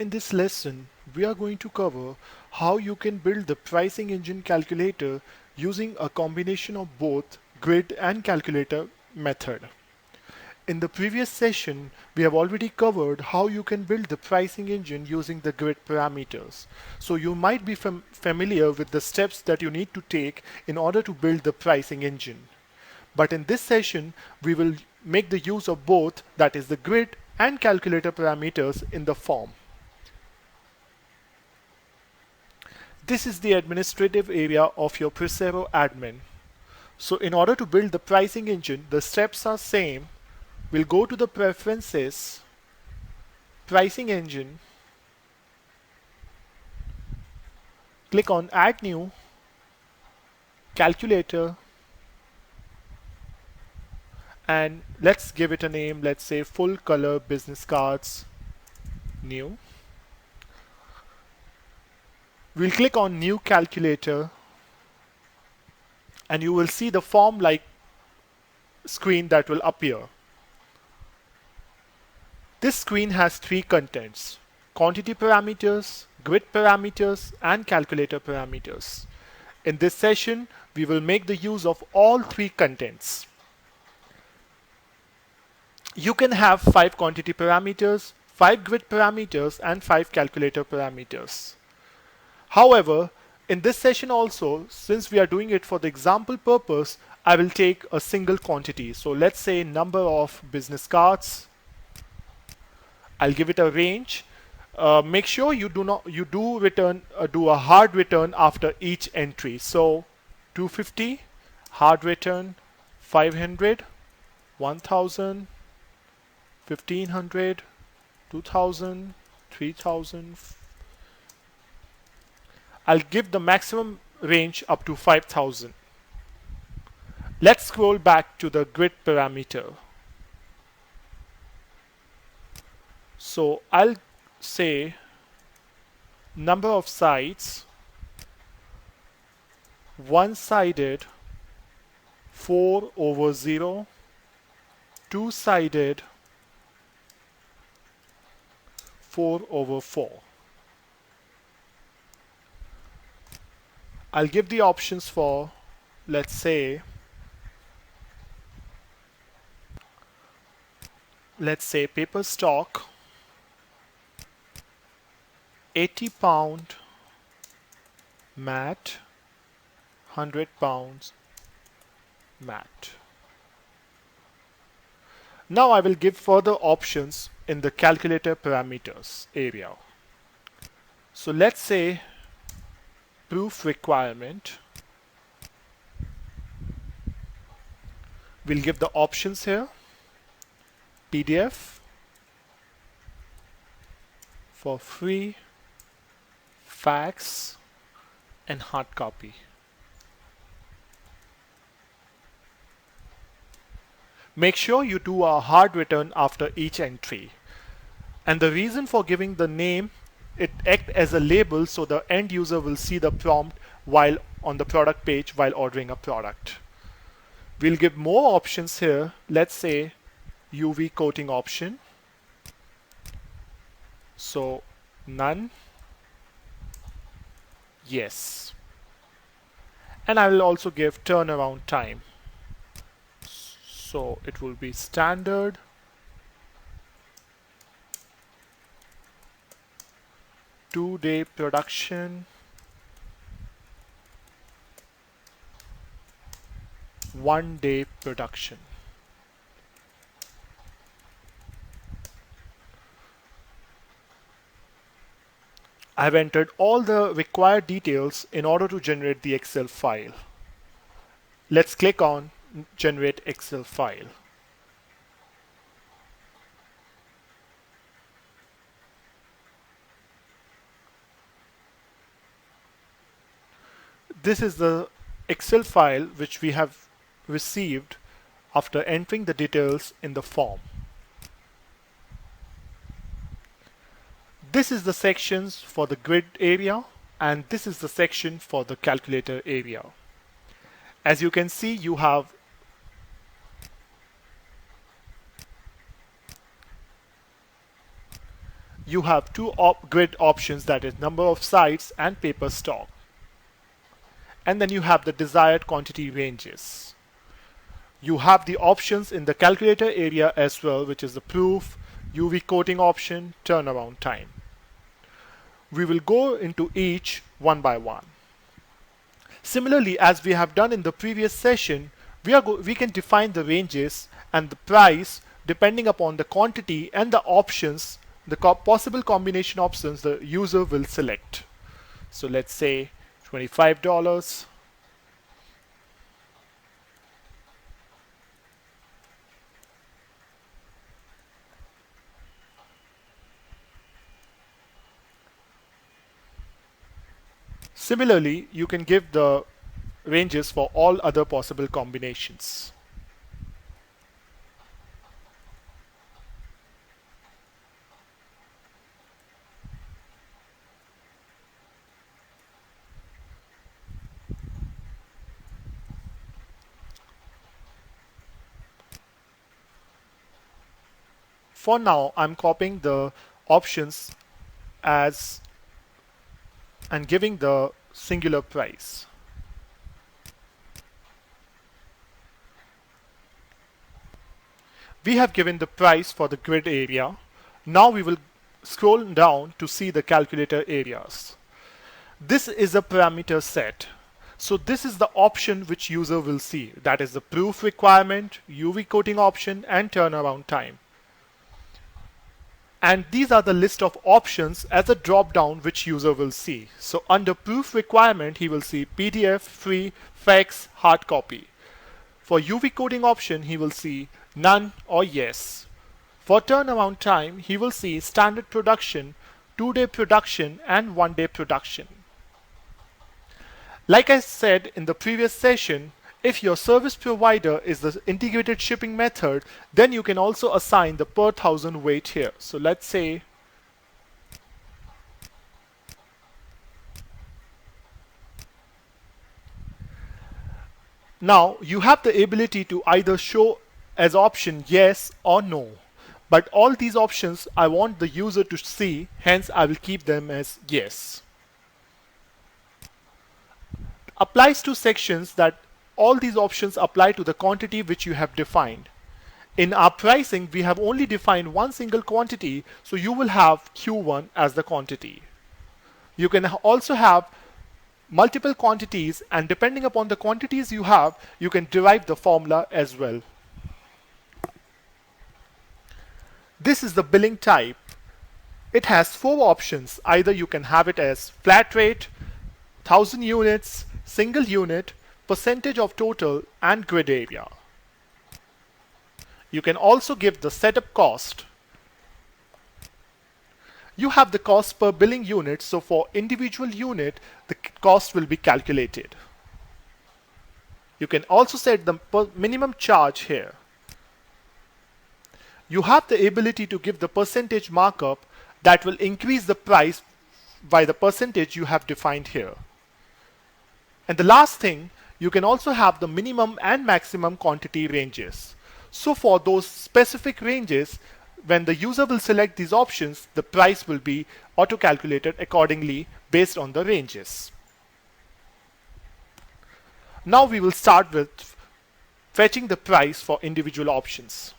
In this lesson, we are going to cover how you can build the pricing engine calculator using a combination of both grid and calculator method. In the previous session, we have already covered how you can build the pricing engine using the grid parameters. So you might be familiar with the steps that you need to take in order to build the pricing engine. But in this session, we will make the use of both, that is the grid and calculator parameters in the form. This is the administrative area of your Presero admin. So in order to build the pricing engine, the steps are same. We'll go to the preferences, pricing engine, click on add new, calculator, and let's give it a name. Let's say full color business cards, new. We'll click on new calculator and you will see the form like screen that will appear. This screen has three contents: quantity parameters, grid parameters, and calculator parameters. In this session, we will make the use of all three contents. You can have 5 quantity parameters, 5 grid parameters, and 5 calculator parameters. However, in this session also, since we are doing it for the example purpose, I will take a single quantity. So let's say number of business cards. I'll give it a range. Make sure you do a hard return after each entry. So 250, hard return, 500, 1000, 1500, 2000, 3000. I'll give the maximum range up to 5000. Let's scroll back to the grid parameter. So I'll say number of sides, one-sided 4/0, two-sided 4/4. I'll give the options for, let's say paper stock, 80 pound mat, 100 pounds mat. Now I will give further options in the calculator parameters area. So let's say proof requirement. We'll give the options here: PDF, for free, fax, and hard copy. Make sure you do a hard return after each entry. And the reason for giving the name, it acts as a label so the end user will see the prompt while on the product page while ordering a product. We'll give more options here. Let's say UV coating option. So none, yes. And I will also give turnaround time. So it will be standard, two-day production, one-day production. I've entered all the required details in order to generate the Excel file. Let's click on Generate Excel File. This is the Excel file which we have received after entering the details in the form. This is the sections for the grid area, and this is the section for the calculator area. As you can see, you have you have two grid options, that is number of sites and paper stock. And then you have the desired quantity ranges. You have the options in the calculator area as well, which is the proof, UV coating option, turnaround time. We will go into each one by one. Similarly, as we have done in the previous session, we can define the ranges and the price depending upon the quantity and the options, the possible combination options the user will select. So let's say $25. Similarly, you can give the ranges for all other possible combinations. For now, I'm copying the options as and giving the singular price. We have given the price for the grid area. Now we will scroll down to see the calculator areas. This is a parameter set. So this is the option which user will see. That is the proof requirement, UV coating option, and turnaround time. And these are the list of options as a drop down which user will see. So under proof requirement, he will see PDF, free, fax, hard copy. For UV coating option, he will see none or yes. For turnaround time, he will see standard production, 2-day production, and 1-day production. Like I said in the previous session, if your service provider is the integrated shipping method, then you can also assign the per thousand weight here. So let's say now you have the ability to either show as option yes or no. But all these options I want the user to see, hence I will keep them as yes. Applies to sections that all these options apply to the quantity which you have defined. In our pricing, we have only defined one single quantity, so you will have Q1 as the quantity. You can also have multiple quantities, and depending upon the quantities you have, you can derive the formula as well. This is the billing type. It has 4 options. Either you can have it as flat rate, 1000 units, single unit, percentage of total, and grid area. You can also give the setup cost. You have the cost per billing unit, so for individual unit, the cost will be calculated. You can also set the minimum charge here. You have the ability to give the percentage markup that will increase the price by the percentage you have defined here. And the last thing, you can also have the minimum and maximum quantity ranges. So for those specific ranges, when the user will select these options, the price will be auto-calculated accordingly based on the ranges. Now we will start with fetching the price for individual options.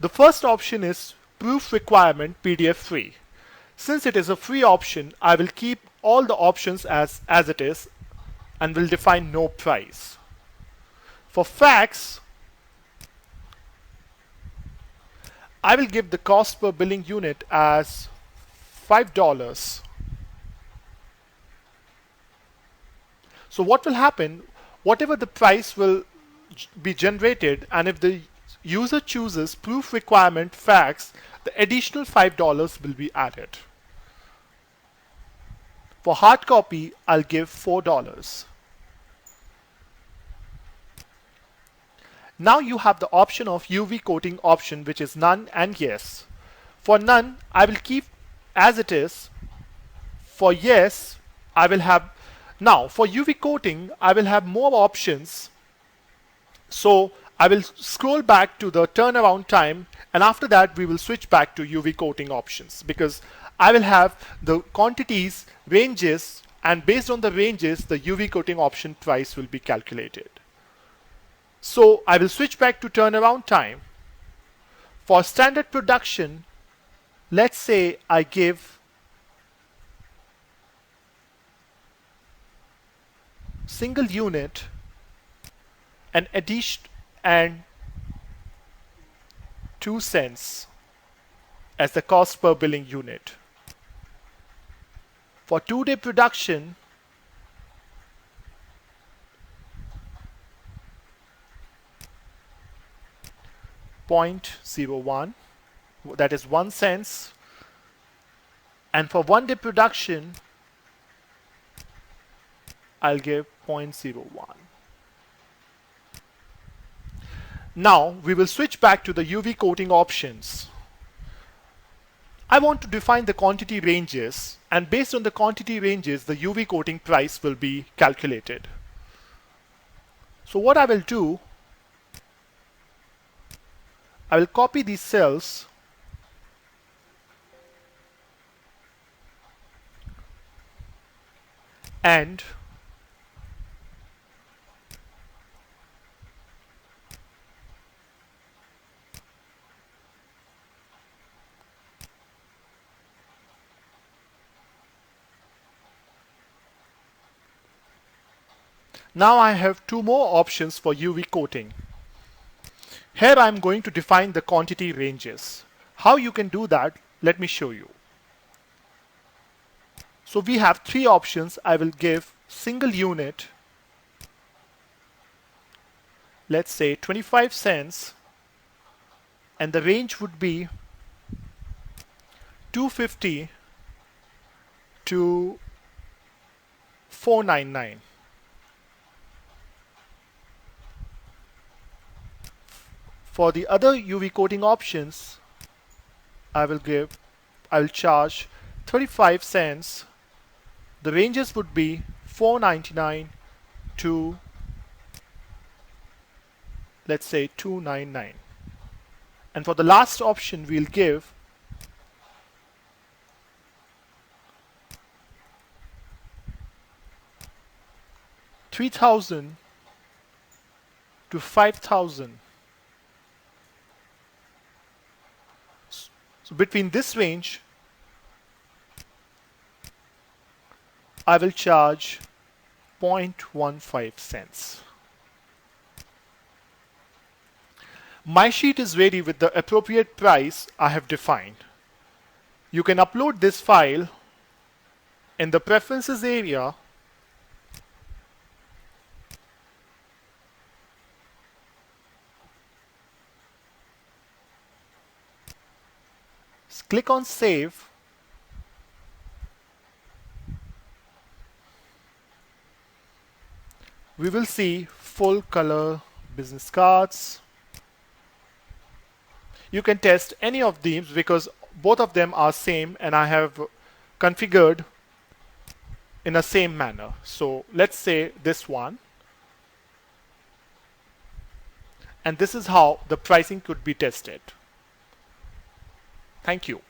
The first option is proof requirement PDF free. Since it is a free option, I will keep all the options as it is and will define no price. For fax, I will give the cost per billing unit as $5. So what will happen, whatever the price will be generated, and if the user chooses proof requirement fax, the additional $5 will be added. For hard copy, I'll give $4. Now you have the option of UV coating option, which is none and yes. For none, I will keep as it is. For yes, I will have, now for UV coating, I will have more options. So I will scroll back to the turnaround time, and after that we will switch back to UV coating options, because I will have the quantities ranges, and based on the ranges the UV coating option price will be calculated. So I will switch back to turnaround time. For standard production, let's say I give single unit an addition and 2 cents as the cost per billing unit. For 2-day production, .01, that is 1 cents, and for 1-day production I'll give 0.01. Now we will switch back to the UV coating options. I want to define the quantity ranges, and based on the quantity ranges the UV coating price will be calculated. So what I will do, I will copy these cells and now I have 2 more options for UV coating. Here I am going to define the quantity ranges. How you can do that, let me show you. So we have 3 options. I will give single unit, let's say 25 cents, and the range would be 250 to 499. For the other UV coating options, I will charge 35 cents. The ranges would be 499 to, let's say, 299. And for the last option, we'll give $3,000 to $5,000. So between this range, I will charge 0.15 cents. My sheet is ready with the appropriate price I have defined. You can upload this file in the preferences area . Click on Save. We will see full color business cards. You can test any of these because both of them are same and I have configured in a same manner. So let's say this one. And this is how the pricing could be tested. Thank you.